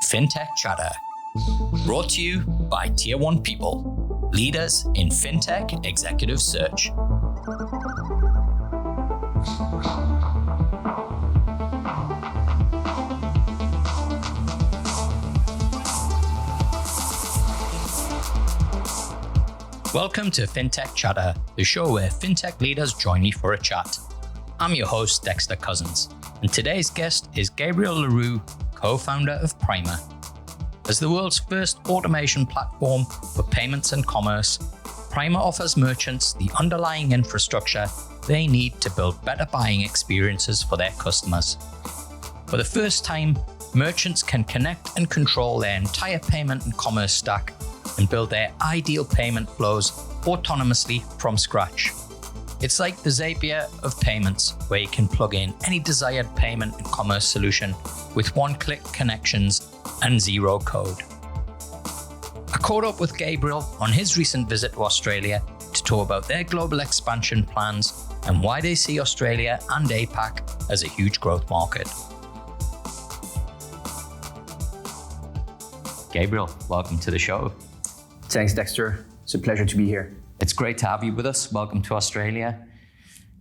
Fintech Chatter, brought to you by Tier 1 People, leaders in fintech executive search. Welcome to Fintech Chatter, the show where fintech leaders join me for a chat. I'm your host, Dexter Cousins, and today's guest is Gabriel Le Roux, co-founder of Primer. As the world's first automation platform for payments and commerce, Primer offers merchants the underlying infrastructure they need to build better buying experiences for their customers. For the first time, merchants can connect and control their entire payment and commerce stack and build their ideal payment flows autonomously from scratch. It's like the Zapier of payments, where you can plug in any desired payment and commerce solution with one-click connections and zero code. I caught up with Gabriel on his recent visit to Australia to talk about their global expansion plans and why they see Australia and APAC as a huge growth market. Gabriel, welcome to the show. Thanks, Dexter. It's a pleasure to be here. It's great to have you with us. Welcome to Australia.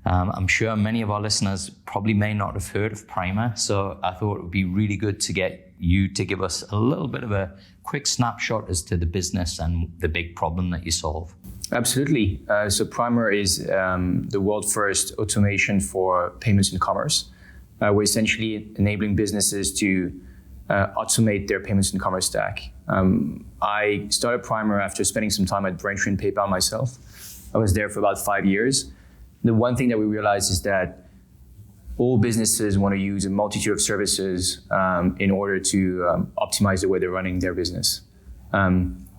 I'm sure many of our listeners probably may not have heard of Primer, so I thought it would be really good to get you to give us a little bit of a quick snapshot as to the business and the big problem that you solve. Absolutely. So Primer is the world's first automation for payments and commerce. We're essentially enabling businesses to automate their payments and commerce stack. I started Primer after spending some time at Braintree and PayPal myself. I was there for about 5 years. The one thing that we realized is that all businesses want to use a multitude of services in order to optimize the way they're running their business.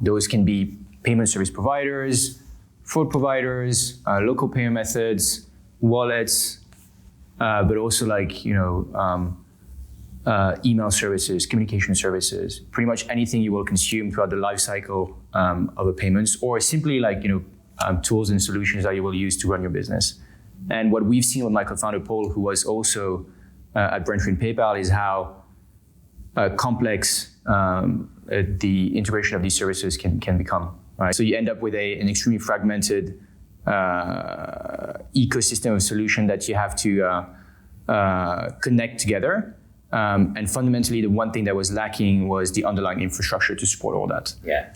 Those can be payment service providers, fraud providers, local payment methods, wallets, but also email services, communication services, pretty much anything you will consume throughout the lifecycle of a payments, or simply tools and solutions that you will use to run your business. And what we've seen with my co-founder Paul, who was also at Braintree and PayPal, is how complex the integration of these services can become. Right? So you end up with an extremely fragmented ecosystem of solution that you have to connect together. And fundamentally, the one thing that was lacking was the underlying infrastructure to support all that. Yeah.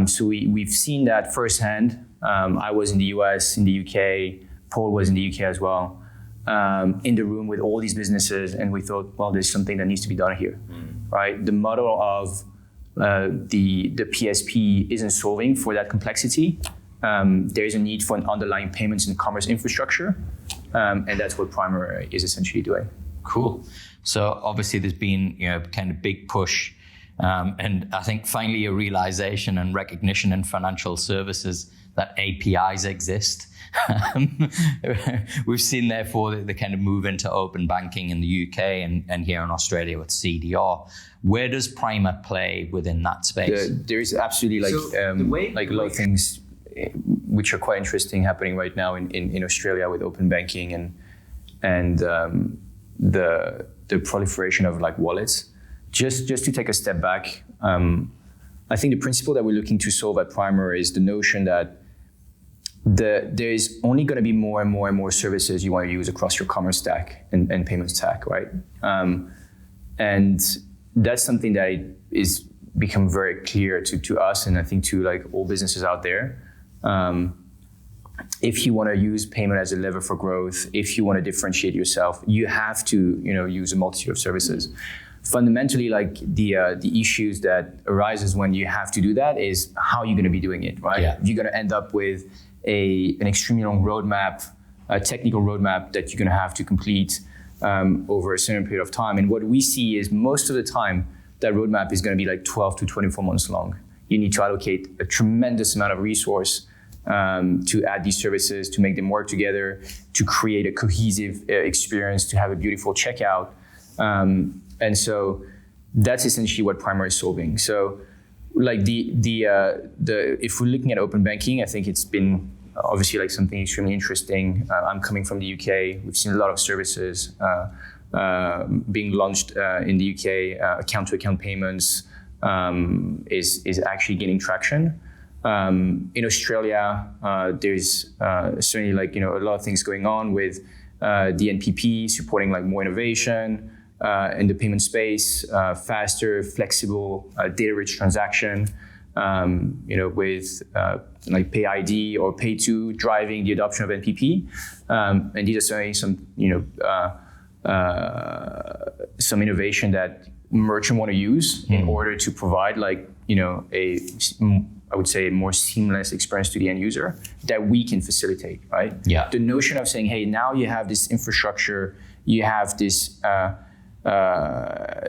So we've seen that firsthand. I was in the US, in the UK, Paul was in the UK as well, in the room with all these businesses, and we thought, well, there's something that needs to be done here, right? The model of the PSP isn't solving for that complexity. There is a need for an underlying payments and commerce infrastructure, and that's what Primer is essentially doing. Cool. So obviously there's been, kind of big push, and I think finally a realization and recognition in financial services that APIs exist. We've seen therefore the kind of move into open banking in the UK and here in Australia with CDR. Where does Primer play within that space? There is absolutely a lot of things which are quite interesting happening right now in Australia with open banking and the proliferation of wallets. Just to take a step back, I think the principle that we're looking to solve at Primer is the notion that there is only going to be more and more and more services you want to use across your commerce stack and payment stack, right? And that's something that is become very clear to us, and I think to all businesses out there. If you want to use payment as a lever for growth, if you want to differentiate yourself, you have to use a multitude of services. Fundamentally, the issues that arises when you have to do that is how you're going to be doing it, right? Yeah. You're going to end up with an extremely long roadmap, a technical roadmap that you're going to have to complete over a certain period of time. And what we see is most of the time that roadmap is going to be 12 to 24 months long. You need to allocate a tremendous amount of resource to add these services, to make them work together, to create a cohesive experience, to have a beautiful checkout. And so that's essentially what Primer is solving. So if we're looking at open banking, I think it's been obviously something extremely interesting. I'm coming from the UK. We've seen a lot of services being launched in the UK, account-to-account payments, is actually gaining traction. In Australia, there's certainly like, a lot of things going on with the NPP supporting like more innovation in the payment space, faster, flexible, data-rich transaction, with like Pay ID or Pay to driving the adoption of NPP. And these are certainly some innovation that merchants want to use in order to provide like, I would say a more seamless experience to the end user that we can facilitate, right? Yeah. The notion of saying, hey, now you have this infrastructure, you have this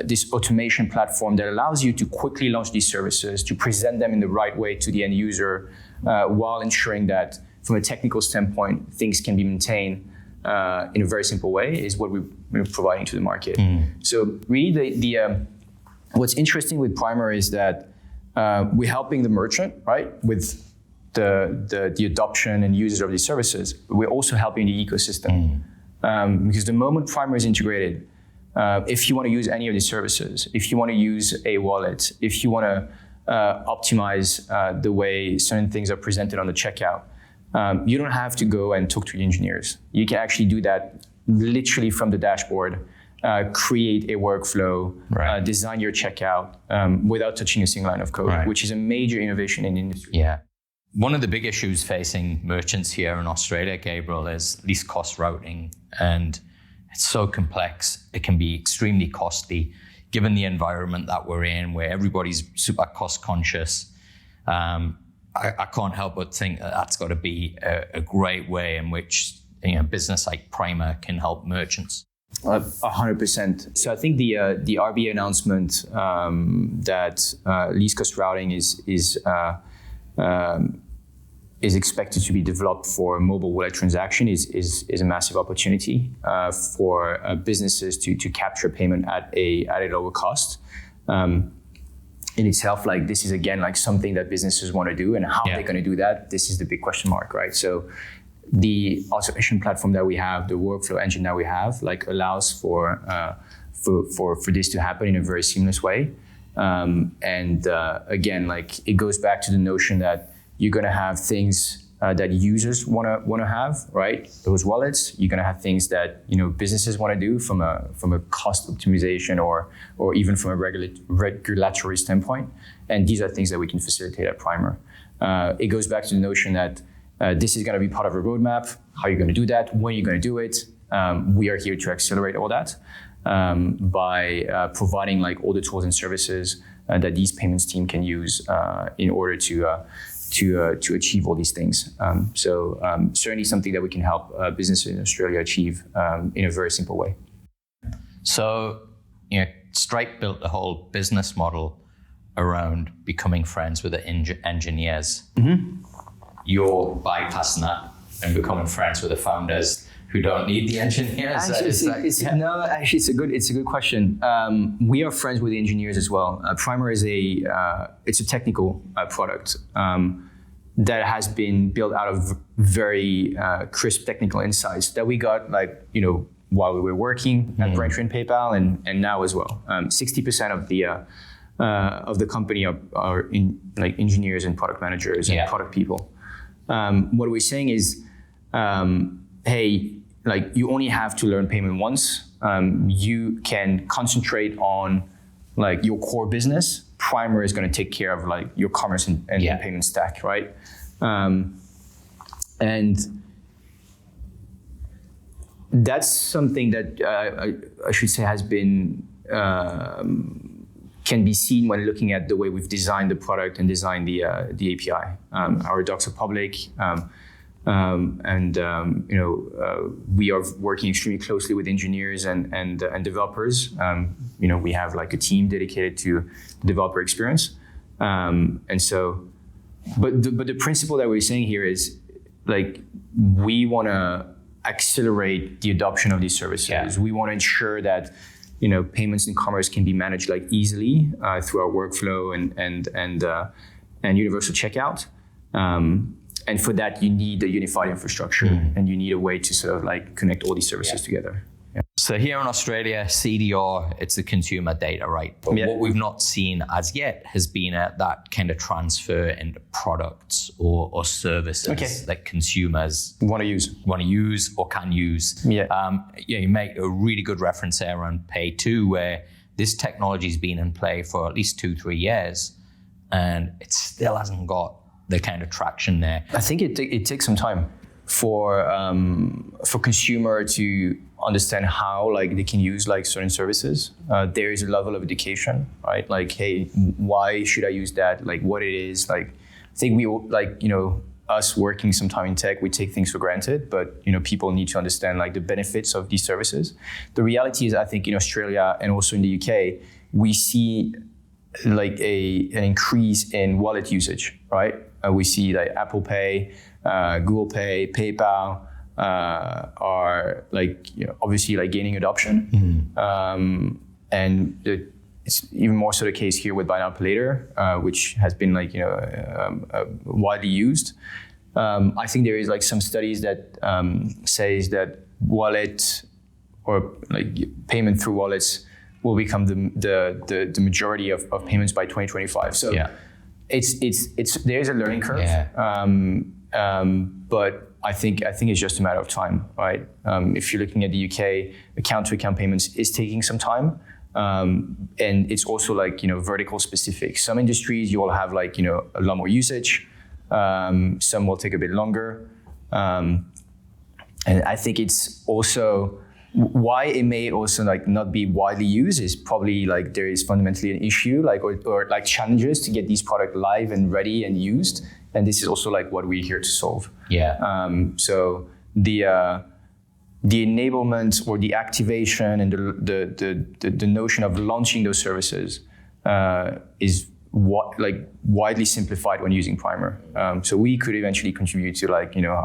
this automation platform that allows you to quickly launch these services, to present them in the right way to the end user, while ensuring that from a technical standpoint, things can be maintained in a very simple way, is what we're providing to the market. So really the what's interesting with Primer is that we're helping the merchant, right, with the adoption and users of these services. We're also helping the ecosystem. Because the moment Primer is integrated, if you want to use any of these services, if you want to use a wallet, if you want to optimize the way certain things are presented on the checkout, you don't have to go and talk to the engineers. You can actually do that literally from the dashboard, create a workflow, design your checkout without touching a single line of code, which is a major innovation in the industry. Yeah. One of the big issues facing merchants here in Australia, Gabriel, is least cost routing. And it's so complex. It can be extremely costly, given the environment that we're in, where everybody's super cost conscious. I can't help but think that that's got to be a great way in which a business like Primer can help merchants. 100%. So I think the RBA announcement that least cost routing is expected to be developed for mobile wallet transaction is a massive opportunity for businesses to capture payment at a lower cost. In itself, like this is again like something that businesses want to do, and how they're going to do that, this is the big question mark, right? So the automation platform that we have, the workflow engine that we have, like allows for this to happen in a very seamless way. Again, like it goes back to the notion that you're going to have things that users want to have, right? Those wallets. You're going to have things that businesses want to do from a cost optimization or even from a regulatory standpoint. And these are things that we can facilitate at Primer. It goes back to the notion that this is going to be part of a roadmap. How are you going to do that? When are you going to do it? We are here to accelerate all that by providing like all the tools and services that these payments team can use in order to achieve all these things. Certainly something that we can help businesses in Australia achieve in a very simple way. So, Stripe built the whole business model around becoming friends with the engineers. You're bypassing that and becoming friends with the founders who don't need the engineers. Actually, it's a good question. We are friends with the engineers as well. Primer is it's a technical product that has been built out of very crisp technical insights that we got while we were working at Braintree and PayPal, and now as well. 60% of the company are in like engineers and product managers and product people. What we're saying is, hey, like you only have to learn payment once. You can concentrate on like your core business. Primer is going to take care of like your commerce and payment stack, right? And that's something that I should say has been can be seen when looking at the way we've designed the product and designed the API. Our docs are public. We are working extremely closely with engineers and developers. We have like a team dedicated to developer experience. But the principle that we're saying here is like we want to accelerate the adoption of these services. Yeah. We want to ensure that payments and commerce can be managed like easily through our workflow and universal checkout. And for that, you need a unified infrastructure and you need a way to sort of like connect all these services together. Yeah. So here in Australia, CDR, it's the consumer data, right? But what we've not seen as yet has been that kind of transfer into products or services that consumers want to use or can use. You make a really good reference there on Pay 2, where this technology has been in play for at least 2-3 years, and it still hasn't got the kind of traction there. I think it takes some time for consumer to understand how they can use certain services. There is a level of education, right? Hey, why should I use that? What it is. I think we all, us working some time in tech, we take things for granted, but people need to understand the benefits of these services. The reality is, I think in Australia and also in the UK, we see an increase in wallet usage, right? We see Apple Pay, Google Pay, PayPal are obviously gaining adoption. And it's even more so the case here with Buy Now Pay Later, which has been widely used. I think there is some studies that says that wallet or payment through wallets will become the majority of payments by 2025. So it's there's a learning curve. But I think it's just a matter of time, right? If you're looking at the UK, account-to-account payments is taking some time, and it's also vertical specific. Some industries you will have a lot more usage. Some will take a bit longer, and I think it's also why it may also not be widely used is probably there is fundamentally an issue or challenges to get these products live and ready and used. And this is also what we're here to solve. So the enablement or the activation and the notion of launching those services is widely simplified when using Primer. So we could eventually contribute to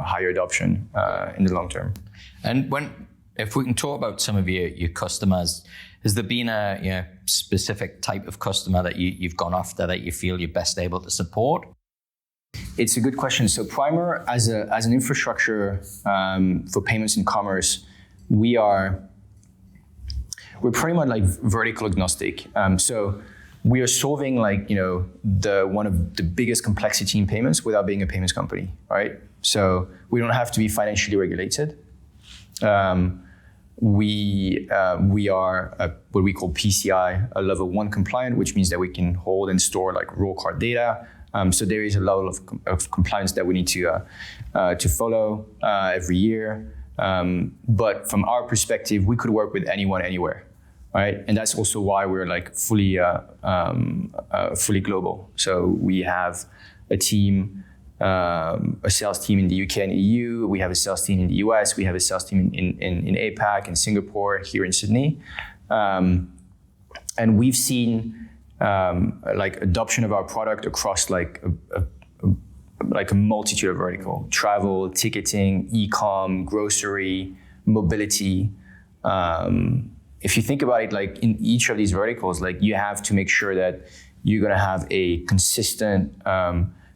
higher adoption in the long term. And if we can talk about some of your customers, has there been a specific type of customer that you've gone after that you feel you're best able to support? It's a good question. So Primer, as an infrastructure for payments and commerce, we're pretty much vertical agnostic. So we are solving one of the biggest complexity in payments without being a payments company, right? So we don't have to be financially regulated. We are what we call PCI, a level 1 compliant, which means that we can hold and store raw card data. So there is a level of compliance that we need to follow every year. But from our perspective, we could work with anyone, anywhere, right? And that's also why we're fully global. So we have a team, a sales team in the UK and EU. We have a sales team in the US. We have a sales team in APAC, in Singapore, here in Sydney. And we've seen adoption of our product across a multitude of vertical: travel, ticketing, e-com, grocery, mobility. If you think about it, in each of these verticals, you have to make sure that you're going to have a consistent,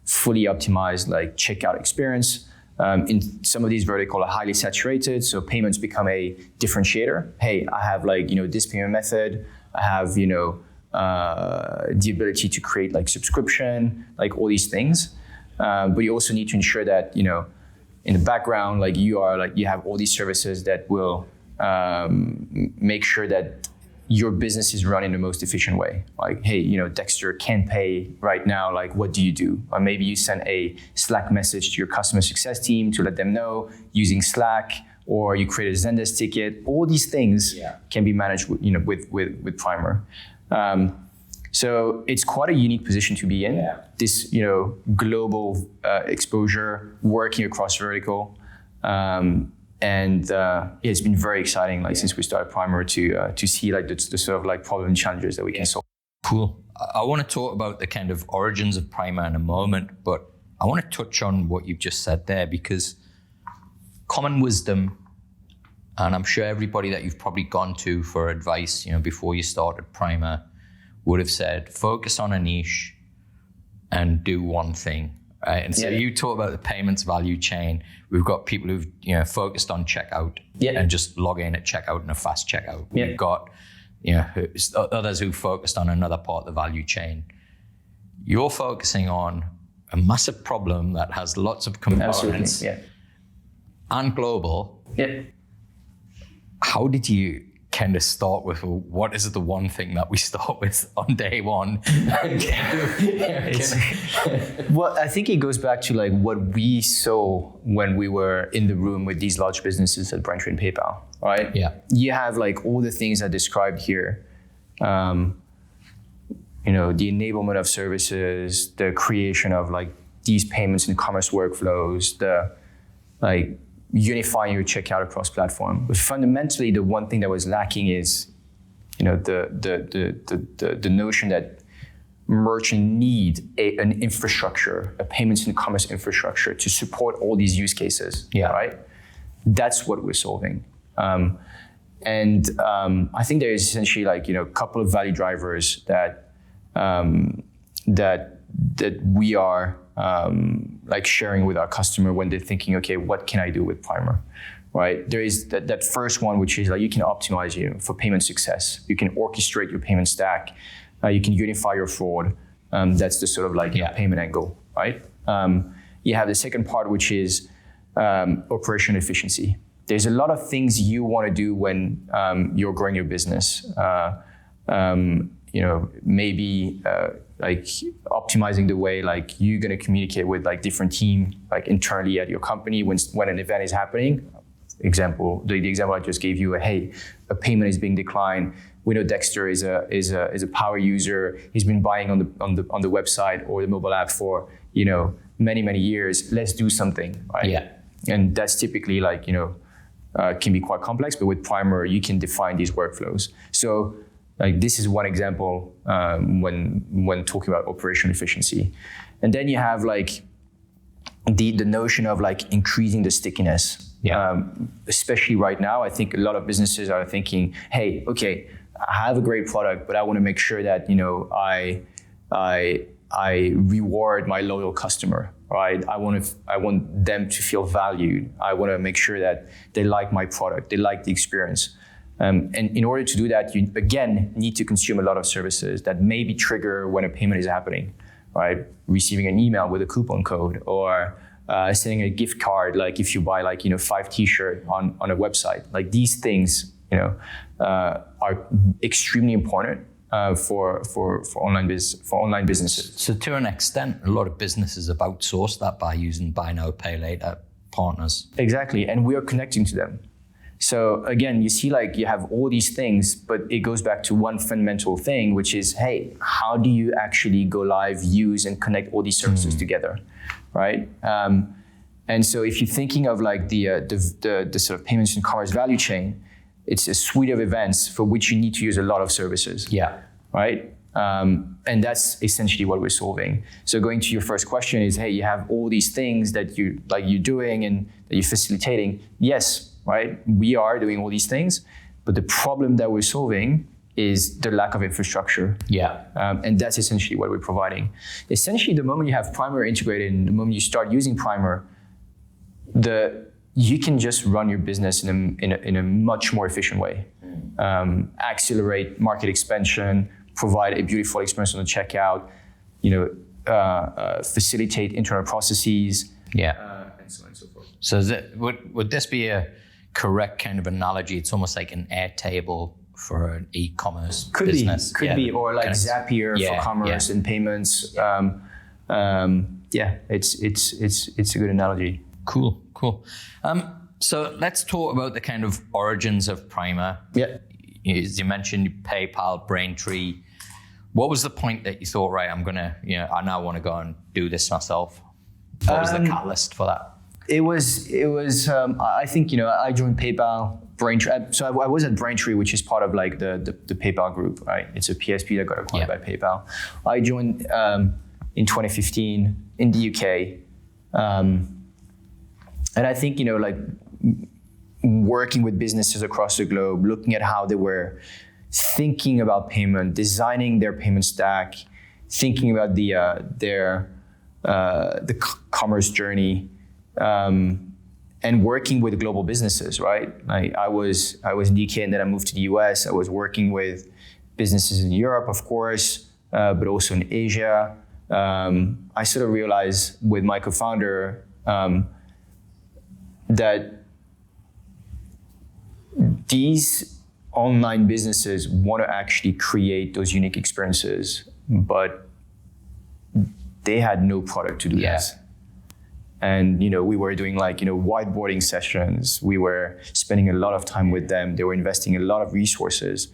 fully optimized checkout experience. In some of these verticals are highly saturated, so payments become a differentiator. Hey, I have this payment method. I have the ability to create subscription, all these things. But you also need to ensure that in the background, you have all these services that will make sure that your business is run in the most efficient way. Hey, Dexter can't pay right now. What do you do? Or maybe you send a Slack message to your customer success team to let them know using Slack, or you create a Zendesk ticket. All these things can be managed with Primer. So it's quite a unique position to be in. This global exposure, working across vertical. It's been very exciting since we started Primer to see the sort of problem and challenges that we can solve. Cool. I want to talk about the kind of origins of Primer in a moment, but I want to touch on what you've just said there, because common wisdom, and I'm sure everybody that you've probably gone to for advice, before you started Primer, would have said, focus on a niche and do one thing. right? And so you talk about the payments value chain. We've got people who've focused on checkout and just log in at checkout and a fast checkout. We've got others who focused on another part of the value chain. You're focusing on a massive problem that has lots of components and global. Yeah. How did you kind of start with what is the one thing that we start with on day one? Well, I think it goes back to like what we saw when we were in the room with these large businesses at Braintree and PayPal, right? Yeah. You have like all the things I described here. The enablement of services, the creation of like these payments and commerce workflows, the like unifying your checkout across platform. But fundamentally, the one thing that was lacking is, the notion that merchants need an infrastructure, a payments and commerce infrastructure to support all these use cases. Yeah. Right. That's what we're solving. I think there is essentially like a couple of value drivers that we are like sharing with our customer when they're thinking, okay, what can I do with Primer, right? There is that first one, which is like you can optimize for payment success. You can orchestrate your payment stack. You can unify your fraud. That's the sort of like payment angle, right? You have the second part, which is operational efficiency. There's a lot of things you want to do when you're growing your business. Maybe like optimizing the way like you're going to communicate with like different team like internally at your company when an event is happening. The example I just gave you, a payment is being declined. We know Dexter is a power user. He's been buying on the website or the mobile app for many years. Let's do something, right? Yeah. And that's typically like can be quite complex, but with Primer you can define these workflows. So like this is one example when talking about operational efficiency. And then you have like the notion of like increasing the stickiness. Yeah. Especially right now, I think a lot of businesses are thinking, hey, okay, I have a great product, but I want to make sure that I reward my loyal customer, right? I want them to feel valued. I want to make sure that they like my product, they like the experience. And in order to do that, you again need to consume a lot of services that maybe trigger when a payment is happening, right? Receiving an email with a coupon code, or sending a gift card, like if you buy 5 t-shirts on a website. Like these things, are extremely important for online businesses. So to an extent, a lot of businesses have outsourced that by using buy now, pay later partners. Exactly, and we are connecting to them. So again, you see like you have all these things, but it goes back to one fundamental thing, which is, hey, how do you actually go live, use, and connect all these services together, right? And so if you're thinking of like the sort of payments and commerce value chain, it's a suite of events for which you need to use a lot of services. Yeah. Right? And that's essentially what we're solving. So going to your first question is, hey, you have all these things that you're doing and that you're facilitating. Yes, right? We are doing all these things, but the problem that we're solving is the lack of infrastructure. Yeah. And that's essentially what we're providing. Essentially, the moment you have Primer integrated, and the moment you start using Primer, you can just run your business in a much more efficient way. Accelerate market expansion, provide a beautiful experience on the checkout, facilitate internal processes, and so on and so forth. So would this be a correct kind of analogy? It's almost like an Airtable for an e-commerce business. Could be, or like Zapier for commerce and payments. It's a good analogy. Cool. So let's talk about the kind of origins of Primer. Yeah. As you mentioned, PayPal, Braintree. What was the point that you thought, right, I'm gonna, I now want to go and do this myself? What was the catalyst for that? It was. I think I joined PayPal, Braintree. So I was at Braintree, which is part of like the PayPal group, right? It's a PSP that got acquired by PayPal. I joined in 2015 in the UK, and I think like working with businesses across the globe, looking at how they were thinking about payment, designing their payment stack, thinking about their commerce journey, and working with global businesses, right? I was in the UK and then I moved to the US. I was working with businesses in Europe, of course, but also in Asia. I sort of realized with my co-founder that these online businesses want to actually create those unique experiences, but they had no product to do this. And, we were doing whiteboarding sessions. We were spending a lot of time with them. They were investing a lot of resources.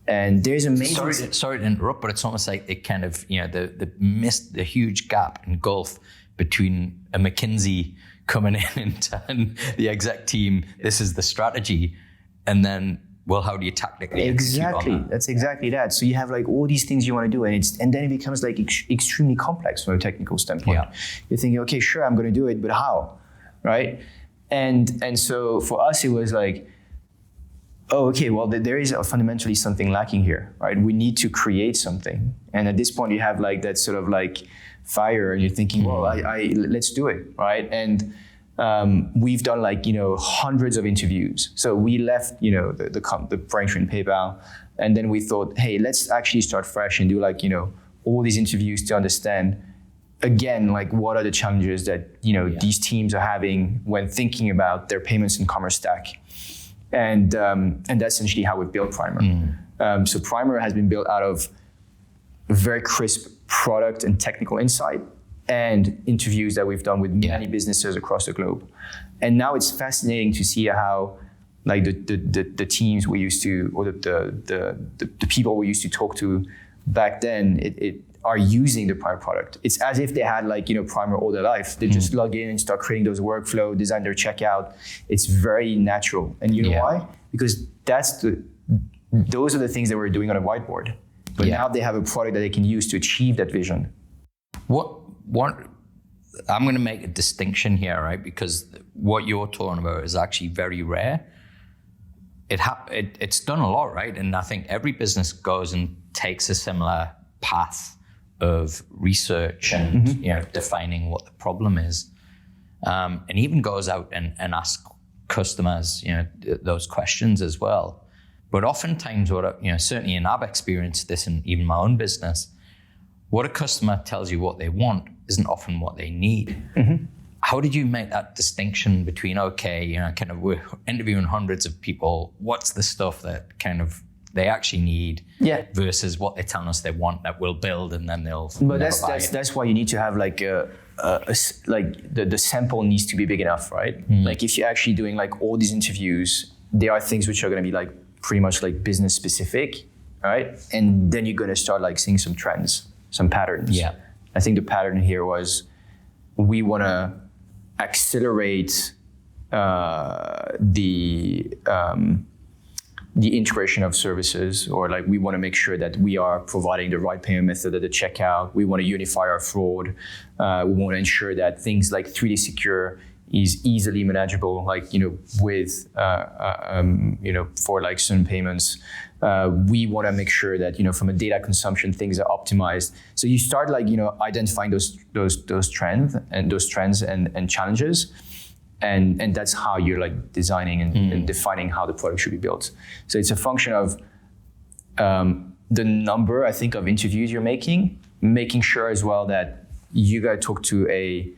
And there's amazing... Sorry to interrupt, but it's almost like it kind of, the missed the huge gap and gulf between a McKinsey coming in and telling the exec team, this is the strategy. And then, well, how do you tactically execute on that? That's exactly that. So you have all these things you want to do, and then it becomes extremely complex from a technical standpoint. Yeah. You're thinking, okay, sure, I'm going to do it, but how, right? And so for us, it was oh, okay, well, there is fundamentally something lacking here, right? We need to create something. And at this point, you have that sort of fire, and you're thinking, well, let's do it, right? And we've done hundreds of interviews. So we left, the Braintree and PayPal, and then we thought, hey, let's actually start fresh and do all these interviews to understand again, what are the challenges that, these teams are having when thinking about their payments and commerce stack. And that's essentially how we built Primer. So Primer has been built out of very crisp product and technical insight and interviews that we've done with many businesses across the globe. And now it's fascinating to see how the teams we used to, or the people we used to talk to back then, it are using the Primer product. It's as if they had Primer all their life. They just log in and start creating those workflow, design their checkout. It's very natural. And you know why? Because those are the things that we're doing on a whiteboard. But now they have a product that they can use to achieve that vision. What I'm going to make a distinction here, right? Because what you're talking about is actually very rare. It's done a lot, right? And I think every business goes and takes a similar path of research and defining what the problem is, and even goes out and asks customers those questions as well. But oftentimes, certainly in I've experienced this in even my own business, what a customer tells you what they want isn't often what they need. How did you make that distinction between, we're interviewing hundreds of people, what's the stuff that kind of they actually need versus what they're telling us they want that we'll build and then they'll But that's why you need to have the sample needs to be big enough, right? If you're actually doing all these interviews, there are things which are going to be pretty much business specific, right? And then you're going to start seeing some trends, some patterns. Yeah. I think the pattern here was we want to accelerate the integration of services, or we want to make sure that we are providing the right payment method at the checkout. We want to unify our fraud. We want to ensure that things like 3D Secure is easily manageable, with for certain payments. We want to make sure that from a data consumption things are optimized. So you start identifying those trends and challenges. And that's how you're designing and defining how the product should be built. So it's a function of the number, I think, of interviews you're making sure as well that you got to talk to a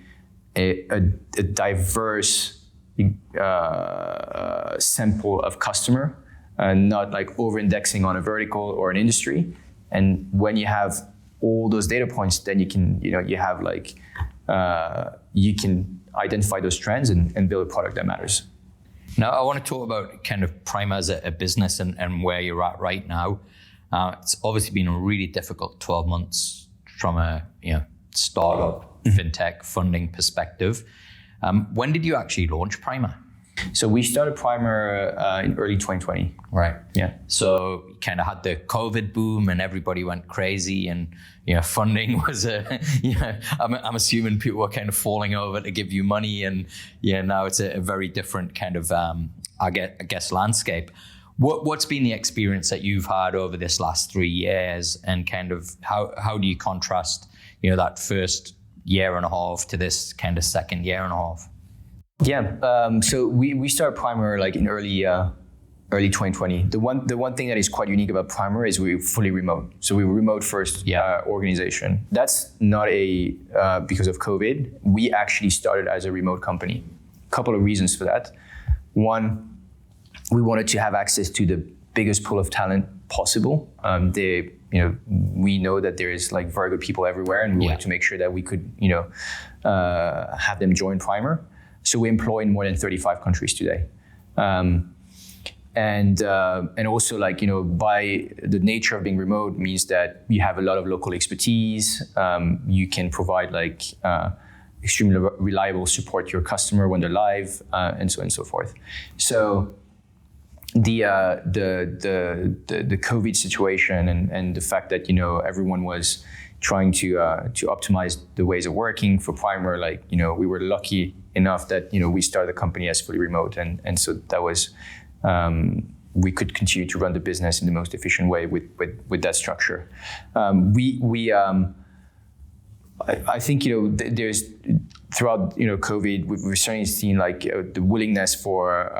diverse sample of customer, not over-indexing on a vertical or an industry. And when you have all those data points, then you can you can identify those trends and build a product that matters. Now, I want to talk about kind of Primer as a business and where you're at right now. It's obviously been a really difficult 12 months from a startup fintech funding perspective. When did you actually launch Primer? So we started Primer in early 2020. Right. Yeah. So you kind of had the COVID boom and everybody went crazy, and funding was I'm assuming people were kind of falling over to give you money, and now it's a very different kind of I guess landscape. What's been the experience that you've had over this last 3 years, and kind of how do you contrast that first year and a half to this kind of second year and a half? Yeah. So we started Primer like in early 2020. The one thing that is quite unique about Primer is we're fully remote. So we were remote first organization. That's not because of COVID. We actually started as a remote company. A couple of reasons for that. One, we wanted to have access to the biggest pool of talent possible. We know that there is like very good people everywhere, and we wanted to make sure that we could, have them join Primer. So we employ in more than 35 countries today. And also by the nature of being remote means that you have a lot of local expertise. You can provide extremely reliable support to your customer when they're live, and so on and so forth. So the COVID situation and the fact that everyone was trying to optimize the ways of working for Primer, we were lucky enough that we started the company as fully remote, and so that was we could continue to run the business in the most efficient way with that structure. I think there's throughout COVID we've certainly seen the willingness for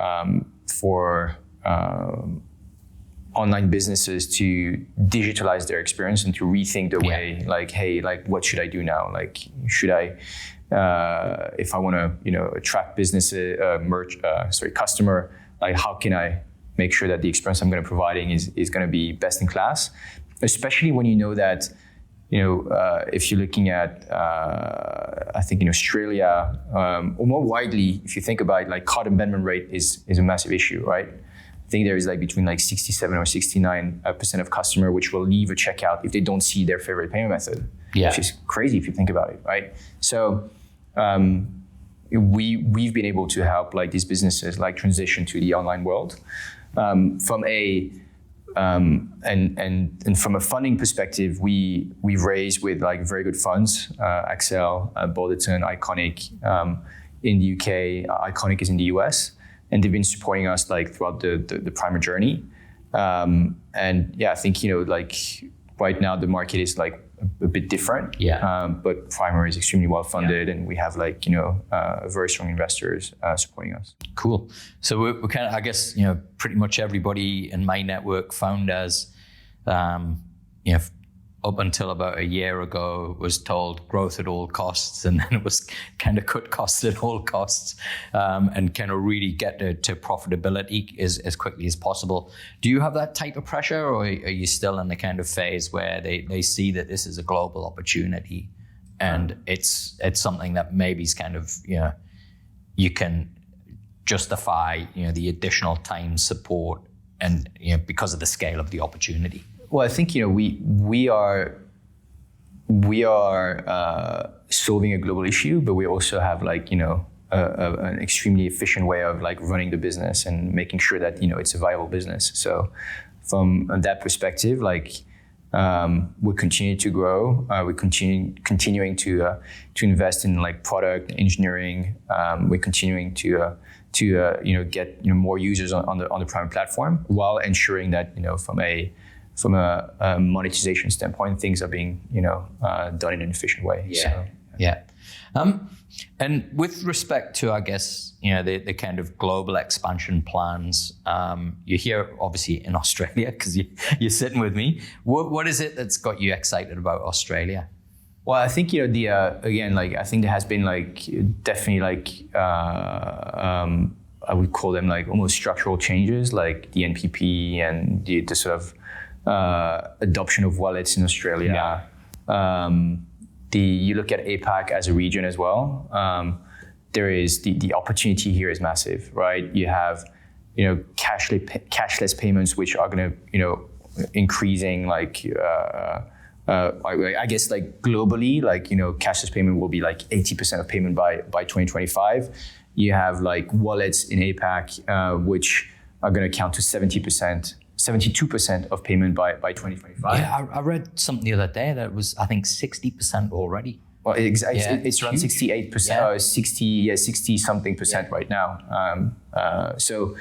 online businesses to digitalize their experience and to rethink the way what should I do now? Should I if I want to attract businesses customer, how can I make sure that the experience I'm going to providing is going to be best in class, especially when you know that if you're looking at I think in Australia or more widely, if you think about it, card abandonment rate is a massive issue, right? I think there is between 67 or 69% of customer which will leave a checkout if they don't see their favorite payment method, which is crazy if you think about it, right? So we've been able to help these businesses transition to the online world from a and from a funding perspective, we've raised with very good funds, Accel, Boulderton, Iconic in the UK, Iconic is in the US, and they've been supporting us throughout the Primer journey. I think right now the market is a bit different. But Primer is extremely well funded, and we have very strong investors supporting us. Cool. So we're kind of, I guess, pretty much everybody in my network found us, up until about a year ago was told growth at all costs, and then it was kind of cut costs at all costs, and kind of really get to profitability as quickly as possible. Do you have that type of pressure, or are you still in the kind of phase where they see that this is a global opportunity and it's something that maybe is kind of, you can justify, the additional time, support, and, because of the scale of the opportunity? Well, I think we are solving a global issue, but we also have an extremely efficient way of running the business and making sure that it's a viable business. So from that perspective, we continue to grow. We're continuing to invest in product engineering. We're continuing to get more users on the Primer platform, while ensuring that from a monetization standpoint, things are being done in an efficient way. And with respect to, I guess, the kind of global expansion plans, you're here obviously in Australia because you're sitting with me. What is it that's got you excited about Australia? Well, I think I think there has been definitely I would call them almost structural changes, like the NPP and the sort of adoption of wallets in Australia. You look at APAC as a region as well. There is the opportunity here is massive, right? You have cashless payments, which are going to increasing I guess globally, cashless payment will be 80% of payment by 2025. You have wallets in APAC, which are going to count to 72% of payment by 2025. Yeah, I read something the other day that was, I think, 60% already. Well, it's around 68%, 60 something percent right now. So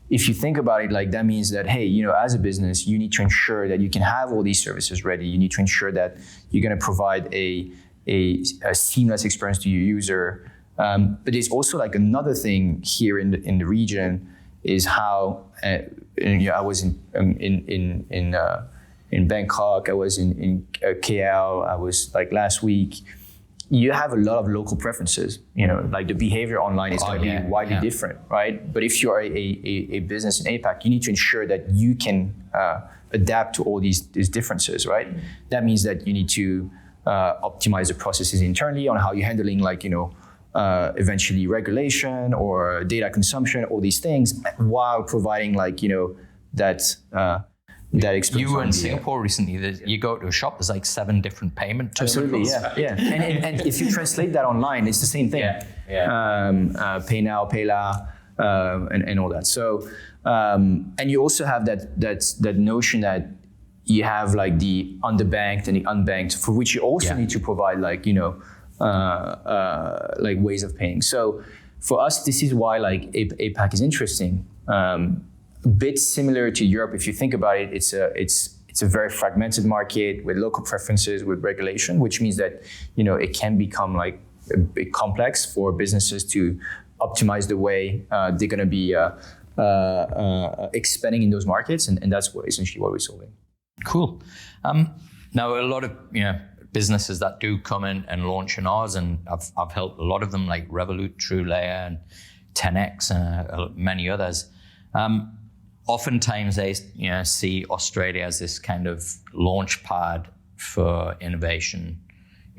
if you think about it, that means that, hey, as a business, you need to ensure that you can have all these services ready. You need to ensure that you're going to provide a a seamless experience to your user. But there's also like another thing here in the region is how I was in Bangkok, I was in KL, I was like last week. You have a lot of local preferences, like the behavior online is going to be widely different, right? But if you are a business in APAC, you need to ensure that you can adapt to all these differences, right? That means that you need to optimize the processes internally on how you're handling eventually regulation or data consumption, all these things, while providing that experience. You were in Singapore recently. You go to a shop, there's like 7 different payment terminals. Absolutely, yeah. And if you translate that online, it's the same thing. Pay now, pay la, and all that. So, and you also have that notion that you have like the underbanked and the unbanked, for which you also need to provide ways of paying. So for us, this is why APAC is interesting. A bit similar to Europe, if you think about it, it's a very fragmented market with local preferences, with regulation, which means that it can become like a bit complex for businesses to optimize the way they're going to be expanding in those markets, and that's essentially what we're solving. Cool. Now a lot of businesses that do come in and launch in ours, and I've helped a lot of them like Revolut, TrueLayer, and 10x, and many others. Oftentimes they see Australia as this kind of launch pad for innovation,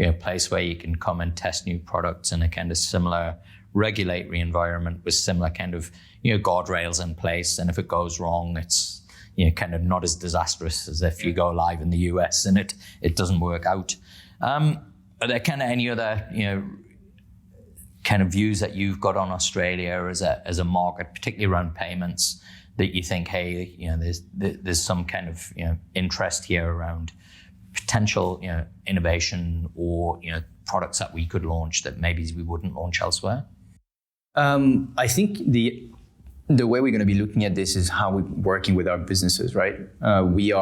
a place where you can come and test new products in a kind of similar regulatory environment with similar kind of guardrails in place. And if it goes wrong, it's kind of not as disastrous as if you go live in the US and it doesn't work out. Are there kind of any other kind of views that you've got on Australia as a market, particularly around payments, that you think, hey, there's some kind of interest here around potential innovation or products that we could launch that maybe we wouldn't launch elsewhere? I think the way we're going to be looking at this is how we're working with our businesses, right? We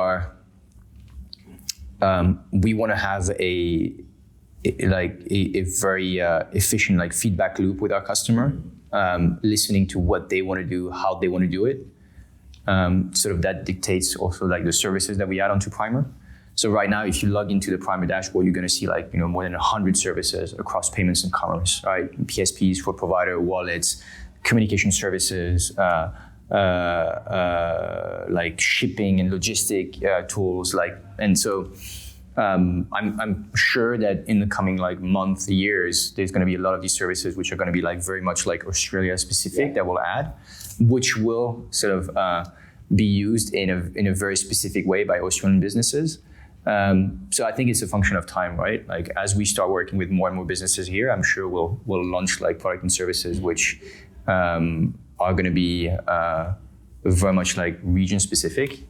want to have a very efficient feedback loop with our customer, listening to what they want to do, how they want to do it. Sort of that dictates also the services that we add onto Primer. So right now, if you log into the Primer dashboard, you're going to see more than 100 services across payments and commerce, right? PSPs for provider, wallets, communication services, shipping and logistic tools, and so I'm sure that in the coming month, years, there's going to be a lot of these services which are going to be very much Australia specific that we'll add, which will sort of be used in a very specific way by Australian businesses. So I think it's a function of time, right? As we start working with more and more businesses here, I'm sure we'll launch product and services which are going to be very much region specific.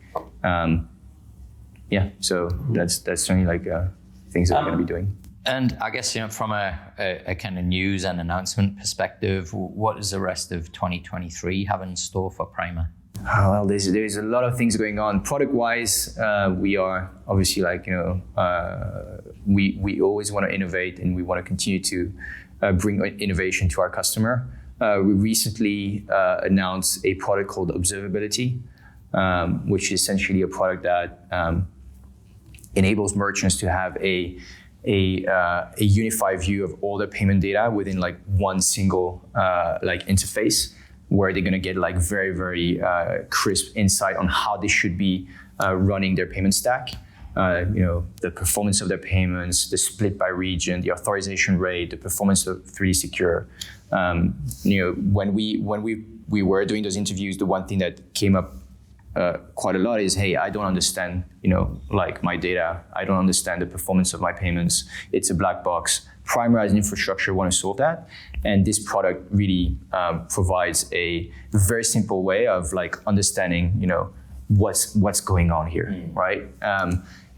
So that's certainly things that we're going to be doing. And I guess from a kind of news and announcement perspective, what does the rest of 2023 have in store for Primer? Well, there's a lot of things going on. Product-wise, we are obviously we always want to innovate, and we want to continue to bring innovation to our customer. We recently announced a product called Observability, which is essentially a product that enables merchants to have a unified view of all their payment data within one single interface, where they're going to get very, very crisp insight on how they should be running their payment stack. The performance of their payments, the split by region, the authorization rate, the performance of 3D Secure. When we were doing those interviews, the one thing that came up quite a lot is, hey, I don't understand, my data. I don't understand the performance of my payments. It's a black box. Primer as an infrastructure want to solve that. And this product really provides a very simple way of understanding, what's going on here, right?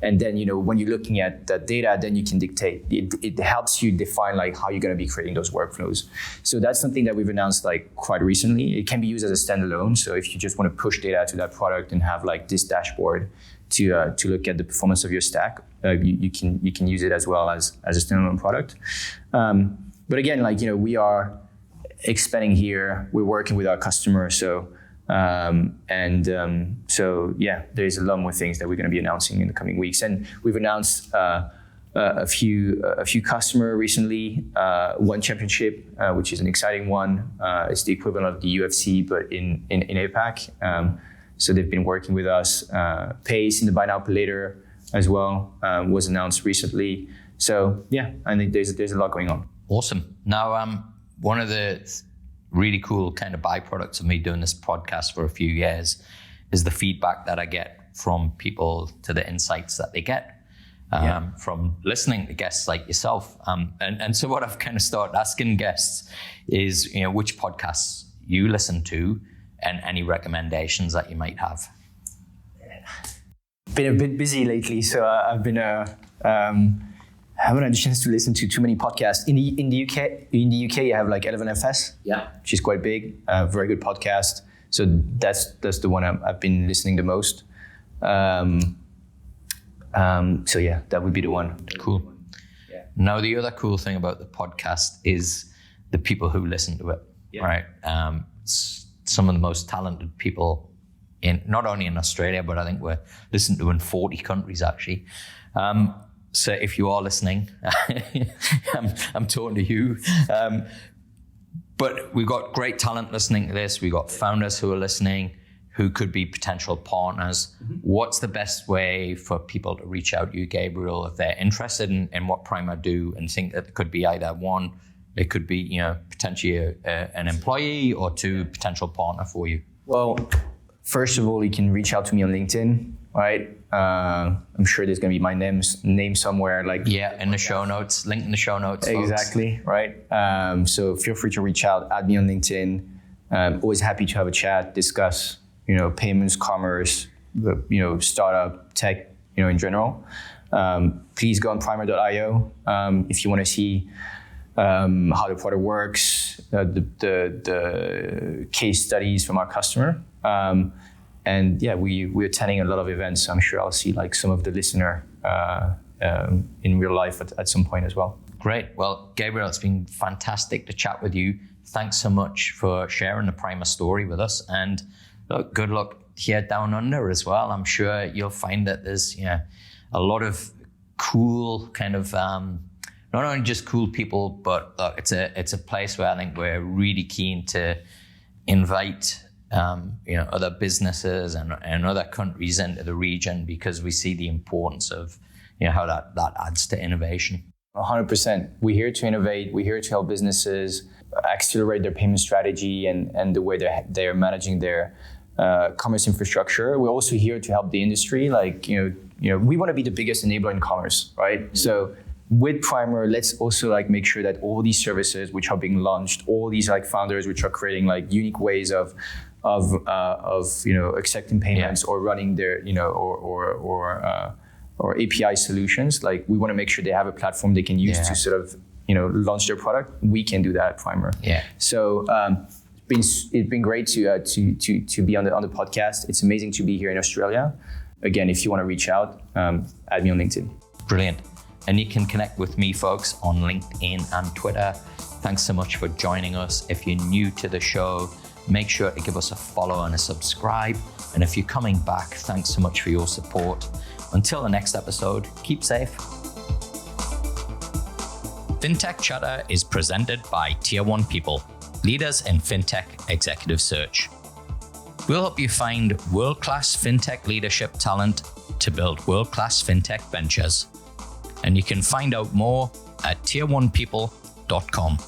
And then, when you're looking at that data, then you can dictate. It helps you define how you're going to be creating those workflows. So that's something that we've announced quite recently. It can be used as a standalone. So if you just want to push data to that product and have this dashboard, to look at the performance of your stack. You can use it as well as a standalone product. But again, like, we are expanding here. We're working with our customers. So there's a lot more things that we're going to be announcing in the coming weeks. And we've announced a few customers recently. One championship, which is an exciting one. It's the equivalent of the UFC, but in APAC. So they've been working with us. Pace in the buy now pay later as well was announced recently. So yeah, I think there's a lot going on. Awesome. Now, one of the really cool kind of byproducts of me doing this podcast for a few years is the feedback that I get from people, to the insights that they get from listening to guests like yourself. And so what I've kind of started asking guests is, which podcasts you listen to and any recommendations that you might have. Been a bit busy lately, so I've been haven't had a chance to listen to too many podcasts. In the UK, you have like 11FS, which is quite big, very good podcast. So that's the one I've been listening the most. So yeah, that would be the one. Cool. Yeah. Now the other cool thing about the podcast is the people who listen to it, right? Some of the most talented people not only in Australia, but I think we're listened to in 40 countries actually. So if you are listening, I'm talking to you. But we've got great talent listening to this. We've got founders who are listening, who could be potential partners. Mm-hmm. What's the best way for people to reach out to you, Gabriel, if they're interested in what Primer do and think that it could be either one, it could be potentially an employee, or two, potential partner for you? Well, first of all, you can reach out to me on LinkedIn, right? I'm sure there's going to be my name somewhere, in the show notes, link in the show notes. Exactly, folks. Right? So feel free to reach out, add me on LinkedIn. Always happy to have a chat, discuss, payments, commerce, startup, tech, in general. Please go on primer.io if you want to see how the product works, the case studies from our customer. And yeah, we're attending a lot of events. So I'm sure I'll see some of the listener in real life at some point as well. Great. Well, Gabriel, it's been fantastic to chat with you. Thanks so much for sharing the Primer story with us. And look, good luck here down under as well. I'm sure you'll find that there's a lot of cool kind of not only just cool people, but look, it's a place where I think we're really keen to invite other businesses and other countries into the region, because we see the importance of how that adds to innovation. 100%. We're here to innovate. We're here to help businesses accelerate their payment strategy and the way they're managing their commerce infrastructure. We're also here to help the industry. We want to be the biggest enabler in commerce, right? Mm-hmm. So with Primer, let's also make sure that all these services which are being launched, all these founders which are creating unique ways of accepting payments or running their or API solutions. We want to make sure they have a platform they can use to sort of launch their product. We can do that at Primer. Yeah. So it's been great to be on the podcast. It's amazing to be here in Australia. Again, if you want to reach out, add me on LinkedIn. Brilliant. And you can connect with me, folks, on LinkedIn and Twitter. Thanks so much for joining us. If you're new to the show, make sure to give us a follow and a subscribe. And if you're coming back, thanks so much for your support. Until the next episode, keep safe. Fintech Chatter is presented by Tier 1 People, leaders in fintech executive search. We'll help you find world-class fintech leadership talent to build world-class fintech ventures. And you can find out more at tier1people.com.